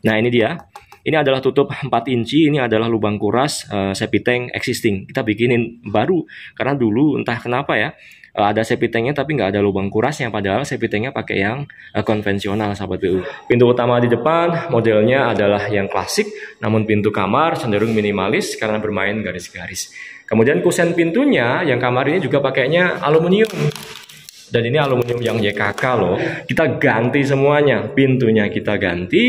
Nah ini dia. Ini adalah tutup 4 inci, ini adalah lubang kuras septic tank existing. Kita bikinin baru, karena dulu entah kenapa ya, ada septic tanknya tapi nggak ada lubang kurasnya, padahal septic tanknya pakai yang konvensional sahabat PU. Pintu utama di depan modelnya adalah yang klasik, namun pintu kamar cenderung minimalis karena bermain garis-garis. Kemudian kusen pintunya yang kamar ini juga pakainya aluminium. Dan ini aluminium yang YKK loh. Kita ganti semuanya, pintunya kita ganti.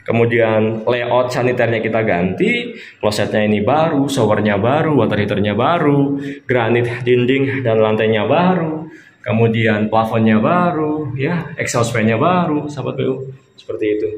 Kemudian layout saniternya kita ganti, klosetnya ini baru, showernya baru, water heaternya baru, granit dinding dan lantainya baru, kemudian plafonnya baru, ya, exhaust fan-nya baru, sahabat PU, seperti itu.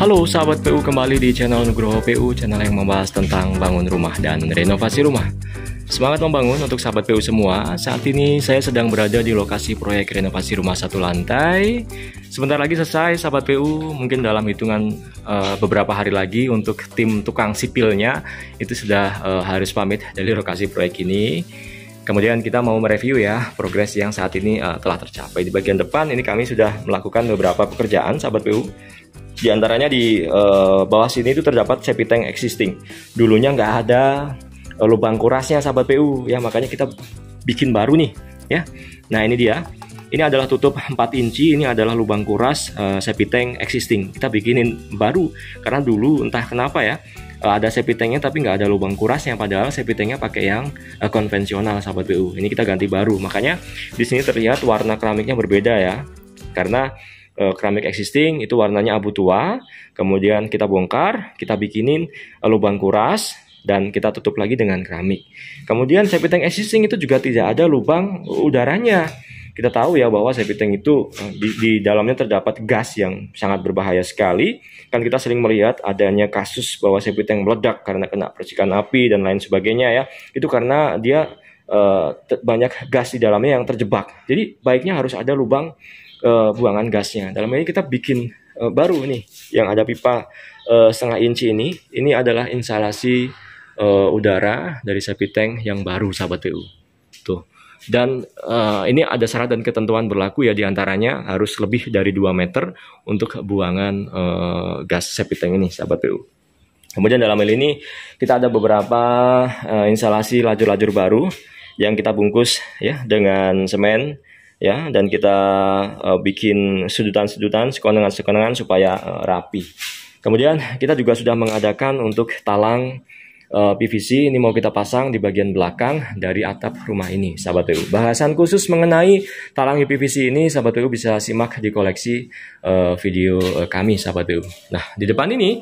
Halo sahabat PU, kembali di channel Nugroho PU, channel yang membahas tentang bangun rumah dan renovasi rumah. Semangat membangun untuk sahabat PU semua. Saat ini saya sedang berada di lokasi proyek renovasi rumah 1 lantai. Sebentar lagi selesai sahabat PU, mungkin dalam hitungan beberapa hari lagi untuk tim tukang sipilnya itu sudah harus pamit dari lokasi proyek ini. Kemudian kita mau mereview ya progres yang saat ini telah tercapai. Di bagian depan ini kami sudah melakukan beberapa pekerjaan sahabat PU. Di antaranya di bawah sini itu terdapat septic tank existing. Dulunya nggak ada lubang kurasnya sahabat PU ya, makanya kita bikin baru nih ya. Nah ini dia. Ini adalah tutup 4 inci, ini adalah lubang kuras septic tank existing. Kita bikinin baru karena dulu entah kenapa ya, ada septic tanknya tapi nggak ada lubang kurasnya, padahal septic tanknya pakai yang konvensional sahabat PU. Ini kita ganti baru, makanya di sini terlihat warna keramiknya berbeda ya, karena keramik existing itu warnanya abu tua. Kemudian kita bongkar, kita bikinin lubang kuras dan kita tutup lagi dengan keramik. Kemudian septic tank existing itu juga tidak ada lubang udaranya. Kita tahu ya bahwa septic tank itu di dalamnya terdapat gas yang sangat berbahaya sekali. Kan kita sering melihat adanya kasus bahwa septic tank meledak karena kena percikan api dan lain sebagainya ya. Itu karena dia banyak gas di dalamnya yang terjebak. Jadi baiknya harus ada lubang buangan gasnya. Dalam ini kita bikin baru nih yang ada pipa 1/2 inci ini adalah instalasi udara dari septic tank yang baru sahabat PU tuh. Dan ini ada syarat dan ketentuan berlaku ya, diantaranya harus lebih dari 2 meter untuk buangan gas septic tank ini sahabat PU. Kemudian dalam hal ini kita ada beberapa instalasi lajur-lajur baru yang kita bungkus ya dengan semen ya, dan kita bikin sudutan-sudutan, sekonangan-sekonangan supaya rapi. Kemudian kita juga sudah mengadakan untuk talang PVC, ini mau kita pasang di bagian belakang dari atap rumah ini sahabat PU. Bahasan khusus mengenai talang PVC ini sahabat PU bisa simak di koleksi video kami sahabat PU. Nah di depan ini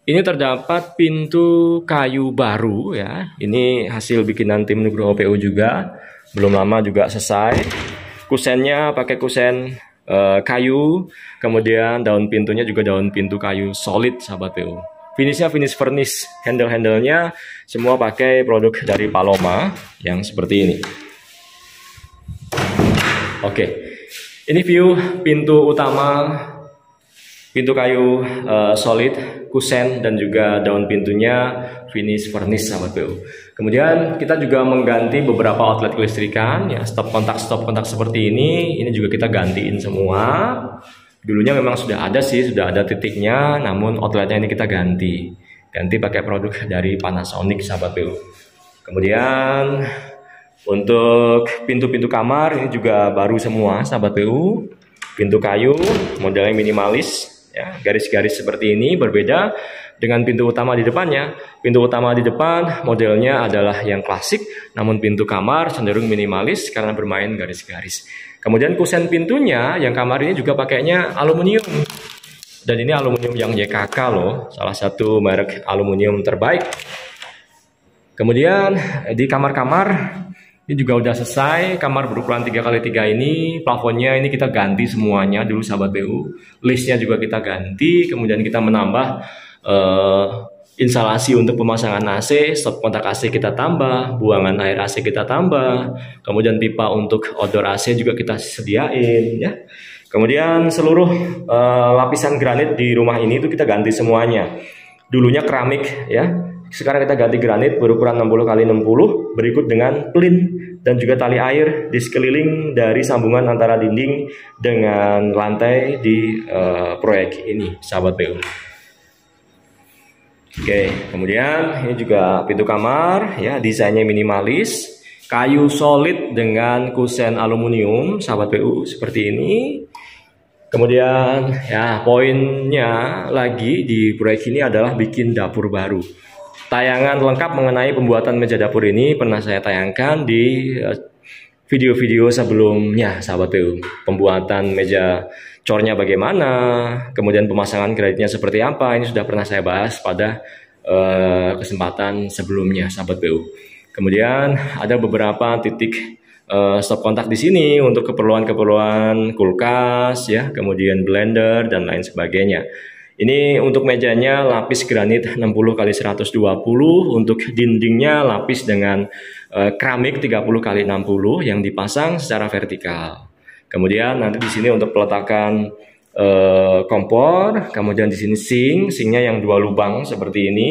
terdapat pintu kayu baru ya. Ini hasil bikinan tim Nugroho PU juga, belum lama juga selesai. Kusennya pakai kusen kayu, kemudian daun pintunya juga daun pintu kayu solid sahabat PU. Finishnya finish furnish, handle-handlenya semua pakai produk dari Paloma yang seperti ini. Oke, ini view pintu utama, pintu kayu solid, kusen dan juga daun pintunya finish furnish sahabat PU. Kemudian kita juga mengganti beberapa outlet kelistrikan ya, stop kontak seperti ini juga kita gantiin semua. Dulunya memang sudah ada sih, sudah ada titiknya, namun outletnya ini kita ganti pakai produk dari Panasonic sahabat PU. Kemudian untuk pintu-pintu kamar ini juga baru semua sahabat PU. Pintu kayu modelnya minimalis ya, garis-garis seperti ini, berbeda dengan pintu utama di depannya. Pintu utama di depan modelnya adalah yang klasik, namun pintu kamar cenderung minimalis karena bermain garis-garis. Kemudian kusen pintunya yang kamar ini juga pakainya aluminium. Dan ini aluminium yang YKK loh, salah satu merek aluminium terbaik. Kemudian di kamar-kamar ini juga udah selesai. Kamar berukuran 3x3 ini, plafonnya ini kita ganti semuanya dulu sahabat PU. Listnya juga kita ganti, kemudian kita menambah instalasi untuk pemasangan AC, stop kontak AC kita tambah, buangan air AC kita tambah, kemudian pipa untuk outdoor AC juga kita sediain ya. Kemudian seluruh lapisan granit di rumah ini itu kita ganti semuanya. Dulunya keramik ya, sekarang kita ganti granit berukuran 60x60, berikut dengan plin dan juga tali air di sekeliling dari sambungan antara dinding dengan lantai di proyek ini sahabat PU. Oke, kemudian ini juga pintu kamar ya, desainnya minimalis, kayu solid dengan kusen aluminium sahabat PU seperti ini. Kemudian ya poinnya lagi di proyek ini adalah bikin dapur baru. Tayangan lengkap mengenai pembuatan meja dapur ini pernah saya tayangkan di video-video sebelumnya sahabat PU. Pembuatan meja cornya bagaimana, kemudian pemasangan granitnya seperti apa, ini sudah pernah saya bahas pada kesempatan sebelumnya sahabat PU. Kemudian ada beberapa titik stop kontak di sini untuk keperluan-keperluan kulkas ya, kemudian blender dan lain sebagainya. Ini untuk mejanya lapis granit 60x120, untuk dindingnya lapis dengan keramik 30x60 yang dipasang secara vertikal. Kemudian nanti di sini untuk peletakan kompor, kemudian di sini sinknya yang 2 lubang seperti ini,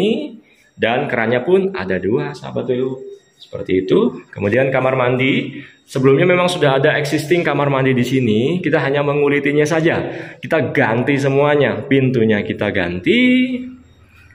dan kerannya pun ada 2 sahabat PU. Seperti itu. Kemudian kamar mandi, sebelumnya memang sudah ada existing kamar mandi di sini, kita hanya mengulitinya saja. Kita ganti semuanya, pintunya kita ganti,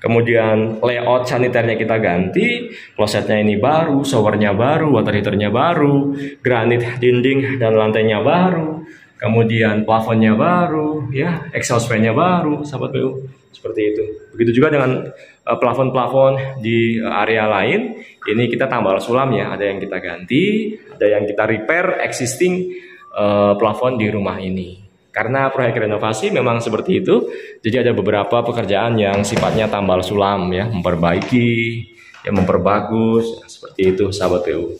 kemudian layout saniternya kita ganti, klosetnya ini baru, showernya baru, water heaternya baru, granit dinding dan lantainya baru, kemudian plafonnya baru, ya, exhaust fan-nya baru, sahabat PU. Seperti itu. Begitu juga dengan plafon-plafon di area lain. Ini kita tambal sulam ya, ada yang kita ganti, ada yang kita repair existing plafon di rumah ini. Karena proyek renovasi memang seperti itu, jadi ada beberapa pekerjaan yang sifatnya tambal sulam ya, memperbaiki, ya memperbagus, ya, seperti itu sahabat PU.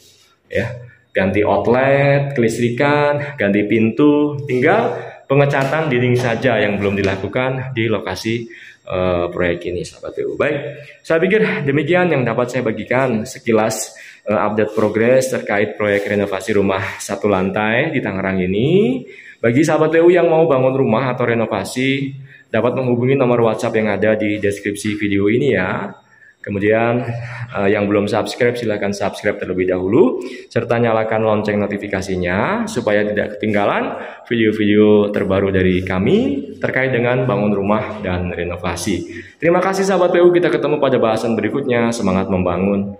Ya, ganti outlet, kelistrikan, ganti pintu, tinggal pengecatan dinding saja yang belum dilakukan di lokasi proyek ini sahabat PU. Baik, saya pikir demikian yang dapat saya bagikan sekilas update progres terkait proyek renovasi rumah 1 lantai di Tangerang ini. Bagi sahabat PU yang mau bangun rumah atau renovasi, dapat menghubungi nomor WhatsApp yang ada di deskripsi video ini ya. Kemudian yang belum subscribe silahkan subscribe terlebih dahulu, serta nyalakan lonceng notifikasinya supaya tidak ketinggalan video-video terbaru dari kami terkait dengan bangun rumah dan renovasi. Terima kasih sahabat PU, kita ketemu pada bahasan berikutnya. Semangat membangun.